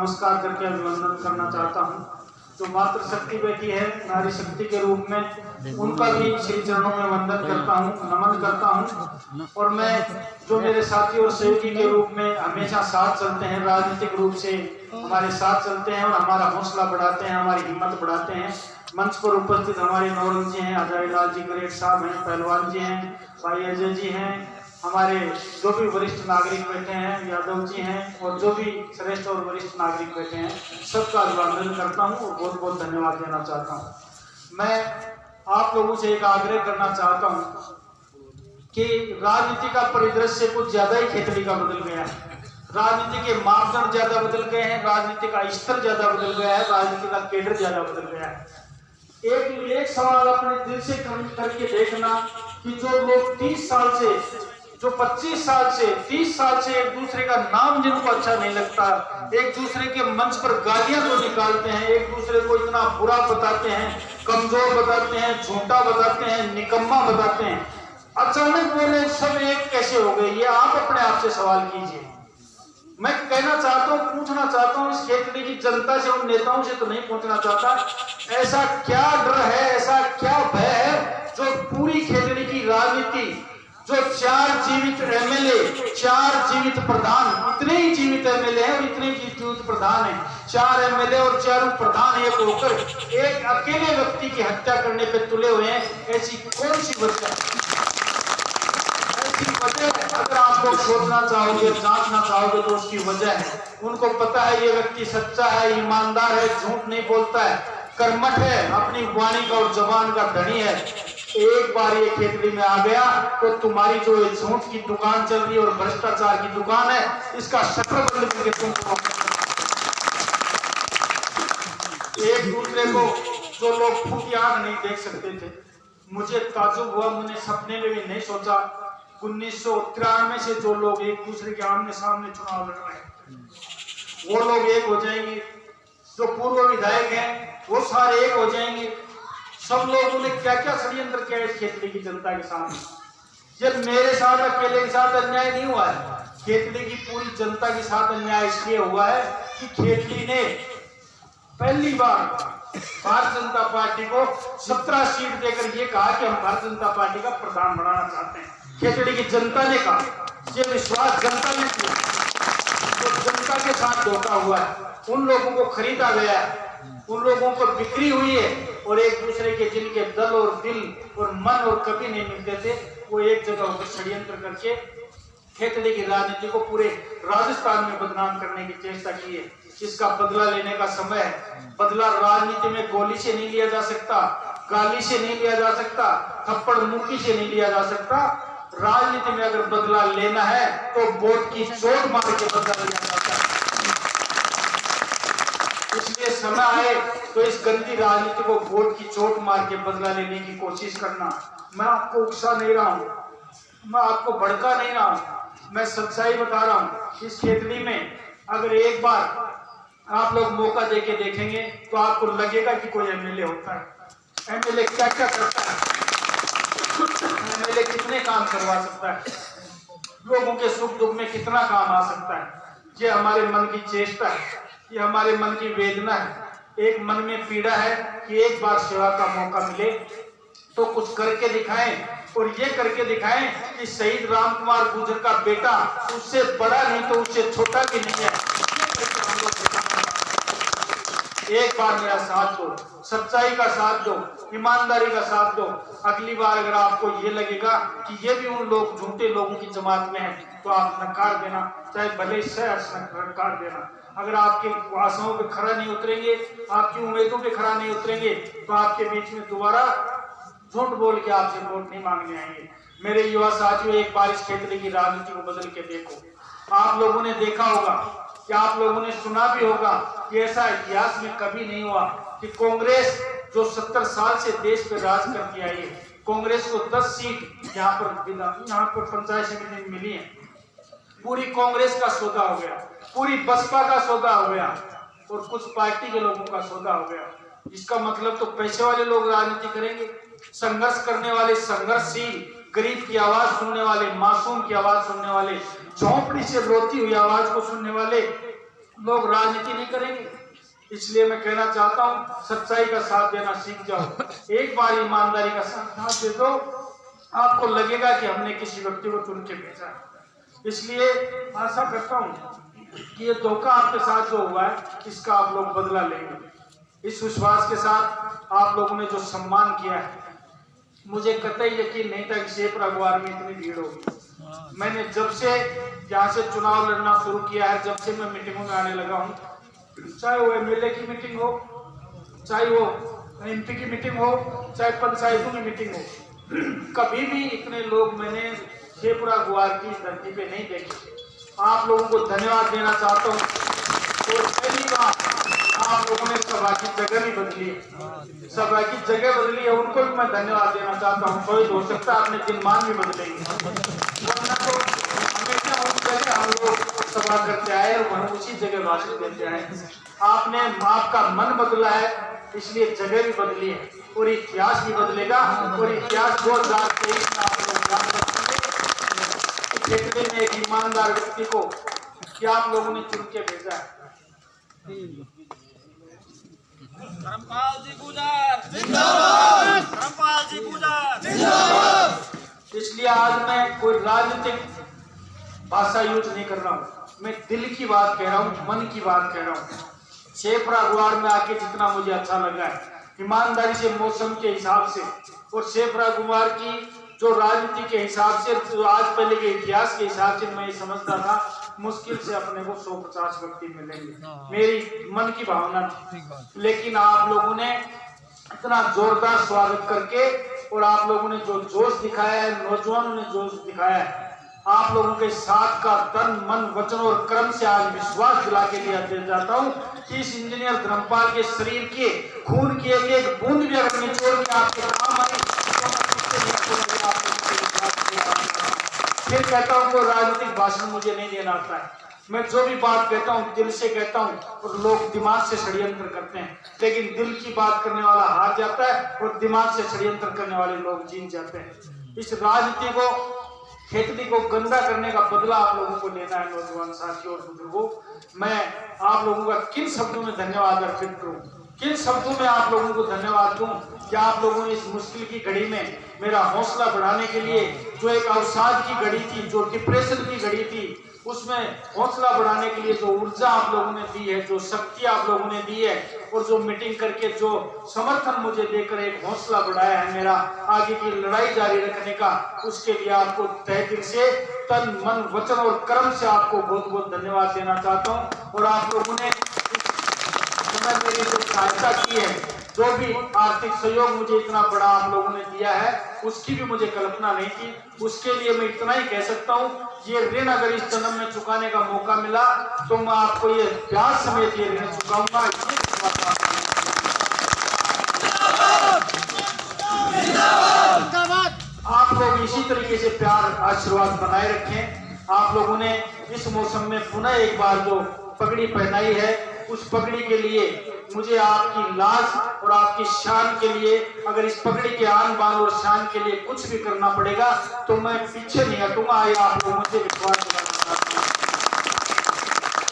नमस्कार करके अभिवंदन करना चाहता हूँ। जो मातृ शक्ति बैठी है नारी शक्ति के रूप में, उनका भी श्री चरणों में वंदन करता हूँ, नमन करता हूँ। और मैं जो मेरे साथी और सहयोगी के रूप में हमेशा साथ चलते हैं, राजनीतिक रूप से हमारे साथ चलते हैं और हमारा हौसला बढ़ाते हैं, हमारी हिम्मत बढ़ाते हैं। मंच पर उपस्थित हमारे नौरंग जी हैं, अजय लाल जी ग्रेट साहब हैं, पहलवान जी हैं, भाई अजय जी हैं, हमारे जो भी वरिष्ठ नागरिक बैठे हैं, यादव जी हैं, और जो भी श्रेष्ठ और वरिष्ठ नागरिक बैठे हैं, सबका अभिवादन करता हूं और बहुत बहुत धन्यवाद देना चाहता हूं। मैं आप लोगों से एक आग्रह करना चाहता हूं कि राजनीति का परिदृश्य कुछ ज्यादा ही खेतड़ी का बदल गया है। राजनीति के मापदंड ज्यादा बदल गए हैं, राजनीति का स्तर ज्यादा बदल गया है, राजनीति का केडर ज्यादा बदल गया है। एक सवाल अपने दिल से करके देखना कि जो लोग 30 साल से, जो 25 साल से, 30 साल से एक दूसरे का नाम जिनको अच्छा नहीं लगता, एक दूसरे के मंच पर गालियां तो निकालते हैं, एक दूसरे को इतना बुरा बताते हैं, कमजोर बताते हैं, झूठा बताते हैं, निकम्मा बताते हैं, अचानक वो लोग सब एक कैसे हो गए? ये आप अपने आप से सवाल कीजिए। मैं कहना चाहता हूँ, पूछना चाहता हूँ, इस क्षेत्र की जनता से, उन नेताओं से तो नहीं पूछना चाहता, ऐसा क्या डर है, ऐसा क्या भय है जो पूरी खेतड़ी की राजनीति, जो 4 जीवित एमएलए, 4 जीवित प्रधान, इतने ही जीवित एमएलए हैं और इतने ही जीवित प्रधान हैं, 4 एमएलए और 4 प्रधान एक होकर एक अकेले व्यक्ति की हत्या करने पे तुले हुए हैं। ऐसी कौन सी वजह? ऐसी वजह अगर आप लोग सोचना चाहोगे, जांचना चाहोगे तो उसकी वजह है, उनको पता है ये व्यक्ति सच्चा है, ईमानदार है, झूठ नहीं बोलता है, कर्मठ है, अपनी वाणी का और जबान का धनी है। एक बार ये खेतड़ी में आ गया तो तुम्हारी जो झूठ की दुकान चल रही है और भ्रष्टाचार की दुकान है, इसका शटर बंद करके तुमको एक दूसरे को, जो लोग फूटी आंख नहीं देख सकते थे, मुझे ताज्जुब हुआ, मैंने सपने में भी नहीं सोचा 1993 से जो लोग एक दूसरे के आमने सामने चुनाव लड़ रहे हैं, वो लोग एक हो जाएंगे, जो पूर्व विधायक हैं वो सारे एक हो जाएंगे। सब लोगों ने क्या क्या षड्यंत्र किया इस खेतड़ी की जनता के सामने। जब मेरे साथ अकेले के साथ अन्याय नहीं हुआ है, खेतड़ी की पूरी जनता के साथ अन्याय इसलिए हुआ है कि खेतड़ी ने पहली बार भारतीय जनता पार्टी को 17 सीट देकर ये कहा कि हम भारतीय जनता पार्टी का प्रधान बनाना चाहते हैं। खेतड़ी की जनता ने कहा, ये विश्वास जनता ने किया, तो जनता के साथ धोखा हुआ है, उन लोगों को खरीदा गया है, उन लोगों को बिक्री हुई है, और एक दूसरे के जिनके दल और दिल और मन और कभी नहीं मिलते थे, वो एक जगह होकर षड्यंत्र करके खेतड़ी की राजनीति को पूरे राजस्थान में बदनाम करने की चेष्टा की है। इसका बदला लेने का समय है। बदला राजनीति में गोली से नहीं लिया जा सकता, गाली से नहीं लिया जा सकता, थप्पड़ मुक्की से नहीं लिया जा सकता। राजनीति में अगर बदला लेना है तो वोट की चोट मार के बदला लिया जाता है। इसलिए समय आए तो इस गंदी राजनीति को वोट की चोट मार के बदला लेने की कोशिश करना। मैं आपको उकसा नहीं रहा हूं, मैं आपको भड़का नहीं रहा हूं, मैं सच्चाई बता रहा हूं। इस खेतड़ी में अगर एक बार आप लोग मौका देके देखेंगे तो आपको लगेगा कि कोई एमएलए होता है। एमएलए क्या क्या करता है, एमएलए कितने काम करवा सकता है, लोगों के सुख दुख में कितना काम आ सकता है। ये हमारे मन की चेष्टा है, ये हमारे मन की वेदना है। एक मन में पीड़ा है कि एक बार सेवा का मौका मिले तो कुछ करके दिखाएं, और ये करके दिखाएं कि शहीद राम कुमार गुर्जर का बेटा उससे बड़ा नहीं तो उससे छोटा भी नहीं है। एक बार मेरा साथ दो, सच्चाई का साथ दो, ईमानदारी का साथ दो। अगली बार अगर आपको ये लगेगा कि ये भी उन लोग झूठे लोगों की जमात में है तो आप नकार देना, चाहे भले से नकार देना। अगर आपकी आशाओं पे खरा नहीं उतरेंगे, आपकी उम्मीदों पे खरा नहीं उतरेंगे तो आपके बीच में दोबारा झूठ बोल के आपसे वोट नहीं मांगने आएंगे। मेरे युवा साथियों, एक बार इस क्षेत्र की राजनीति को बदल के देखो। आप लोगों ने देखा होगा कि आप लोगों ने सुना भी होगा कि ऐसा इतिहास में कभी नहीं हुआ कि कांग्रेस जो 70 साल से देश पे राज करती आई है, कांग्रेस को 10 सीट यहाँ पर पंचायत समिति में मिली है। पूरी कांग्रेस का सौदा हो गया, पूरी बसपा का सौदा हो गया और कुछ पार्टी के लोगों का सौदा हो गया। इसका मतलब तो पैसे वाले लोग राजनीति करेंगे, संघर्ष करने वाले संघर्षशील, गरीब की आवाज सुनने वाले, मासूम की आवाज सुनने वाले, झोंपड़ी से रोती हुई आवाज को सुनने वाले लोग राजनीति नहीं करेंगे। इसलिए मैं कहना चाहता हूँ, सच्चाई का साथ देना सीख जाओ। एक बार ईमानदारी का साथ दे दो, आपको लगेगा कि हमने किसी व्यक्ति को चुन के भेजा। इसलिए आशा करता हूँ कि ये धोखा आपके साथ जो हुआ है, इसका आप लोग बदला लेंगे। इस विश्वास के साथ आप लोगों ने जो सम्मान किया है, मुझे कतई यकीन नहीं था कि शेखपुरा गुवार में इतनी भीड़ होगी। मैंने जब से यहाँ से चुनाव लड़ना शुरू किया है, जब से मैं मीटिंगों में आने लगा हूँ, चाहे वो एमएलए की मीटिंग हो, चाहे वो एमपी की मीटिंग हो, चाहे पंचायतों की मीटिंग हो, कभी भी इतने लोग मैंने शेखपुरा गुवार की धरती पे नहीं देखे। आप लोगों को धन्यवाद देना चाहता हूँ। और पहली बार आप लोगों ने सभा की जगह भी बदली है, सभा की जगह बदली है, उनको भी मैं धन्यवाद देना चाहता हूँ। कोई हो सकता है अपने दिनमान भी बदलेंगे, वरना तो हमेशा उस जगह हम लोग सभा करते आए और वह उसी जगह भाषण देते आए। आपने आपका मन बदला है, इसलिए जगह भी बदली है और इतिहास भी बदलेगा। और इतिहास 2023 में आप लोग जान रखेंगे क्षेत्र में एक ईमानदार व्यक्ति को क्या आप लोगों ने चुन के भेजा है। धर्मपाल जी गुजर जिंदाबाद, धर्मपाल जी गुजर जिंदाबाद। इसलिए आज मैं कोई राजनीतिक भाषा यूज नहीं कर रहा हूँ, मैं दिल की बात कह रहा हूँ, मन की बात कह रहा हूँ। शेखपुरा गुवार में आके जितना मुझे अच्छा लगा है, ईमानदारी से, मौसम के हिसाब से और शेखपुरा गुवार की जो राजनीति के हिसाब से, जो आज पहले के इतिहास के हिसाब से मैं ये समझता था मुश्किल से अपने को 150 व्यक्ति मिलेंगे, मेरी मन की भावना थी। लेकिन आप लोगों ने इतना जोरदार स्वागत करके और आप लोगों ने जो जोश दिखाया है, नौजवानों ने जोश दिखाया है, आप लोगों के साथ का तन मन वचन और कर्म से आज विश्वास दिला के दे जाता हूँ कि इस इंजीनियर धर्मपाल के शरीर के खून की एक बूंद भी अगर निचोड़ के आपके काम आई फिर कहता हूँ कोई राजनीतिक भाषण मुझे नहीं देना आता है। मैं जो भी बात कहता हूँ दिल से कहता हूँ और लोग दिमाग से षड्यंत्र करते हैं, लेकिन दिल की बात करने वाला हार जाता है और दिमाग से षड्यंत्र करने वाले लोग जीत जाते हैं। इस राजनीति को, खेती को गंदा करने का बदला आप लोगों को लेना है। नौजवान साथियों और बुजुर्गों, मैं आप लोगों का किन शब्दों में धन्यवाद अर्पित करूं, किन शब्दों में आप लोगों को धन्यवाद दूं कि आप लोगों ने इस मुश्किल की घड़ी में मेरा हौसला बढ़ाने के लिए, जो एक अवसाद की घड़ी थी, जो डिप्रेशन की घड़ी थी, उसमें हौसला बढ़ाने के लिए जो ऊर्जा आप लोगों ने दी है, जो शक्ति आप लोगों ने दी है और जो मीटिंग करके जो समर्थन मुझे देकर एक हौसला बढ़ाया है मेरा आगे की लड़ाई जारी रखने का, उसके लिए आपको तहे दिल से, तन मन वचन और कर्म से आपको बहुत बहुत धन्यवाद देना चाहता हूँ। और आप लोगों ने मेरी जो सहायता की है, जो भी आर्थिक सहयोग मुझे इतना बड़ा आप लोगों ने दिया है, उसकी भी मुझे कल्पना नहीं थी। उसके लिए मैं इतना ही कह सकता हूँ, ये ऋण अगर इस जन्म में चुकाने का मौका मिला तो मैं आपको ये ब्याज समेत ये ऋण चुकाऊंगा। आप लोग इसी तरीके से प्यार आशीर्वाद बनाए रखें। आप लोगों ने इस मौसम में पुनः एक बार जो पगड़ी पहनाई है, उस पगड़ी के लिए मुझे आपकी लाज और आपकी शान के लिए, अगर इस पगड़ी के आन बान और शान के लिए कुछ भी करना पड़ेगा तो मैं पीछे नहीं हटूंगा। आइए आप लोगों से विश्वास दिलाना चाहता हूं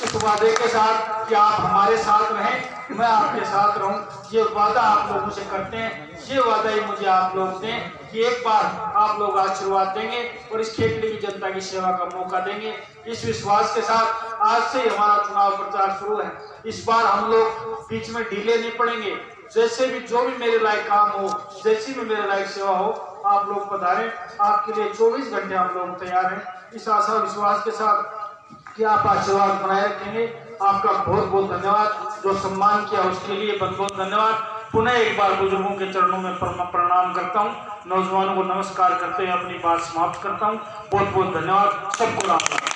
इस वादे के साथ कि आप हमारे साथ रहें, मैं आपके साथ रहूं। ये वादा आप लोगों से करते हैं, ये वादा ही मुझे आप लोग दें कि एक बार आप लोग आशीर्वाद देंगे और इस खेतली की जनता की सेवा का मौका देंगे। इस विश्वास के साथ आज से ही हमारा चुनाव प्रचार शुरू है। इस बार हम लोग बीच में ढीले नहीं पड़ेंगे। जैसे भी जो भी मेरे लायक काम हो, जैसी भी मेरे लायक सेवा हो, आप लोग पधारें। आपके लिए 24 घंटे हम लोग तैयार हैं। इस आशा विश्वास के साथ कि आप आशीर्वाद बनाए रखेंगे। आपका बहुत बहुत धन्यवाद। जो सम्मान किया उसके लिए बहुत बहुत धन्यवाद। पुनः एक बार बुजुर्गों के चरणों में प्रणाम करता हूँ, नौजवानों को नमस्कार करते हुए अपनी बात समाप्त करता हूँ। बहुत बहुत धन्यवाद। सबको राम।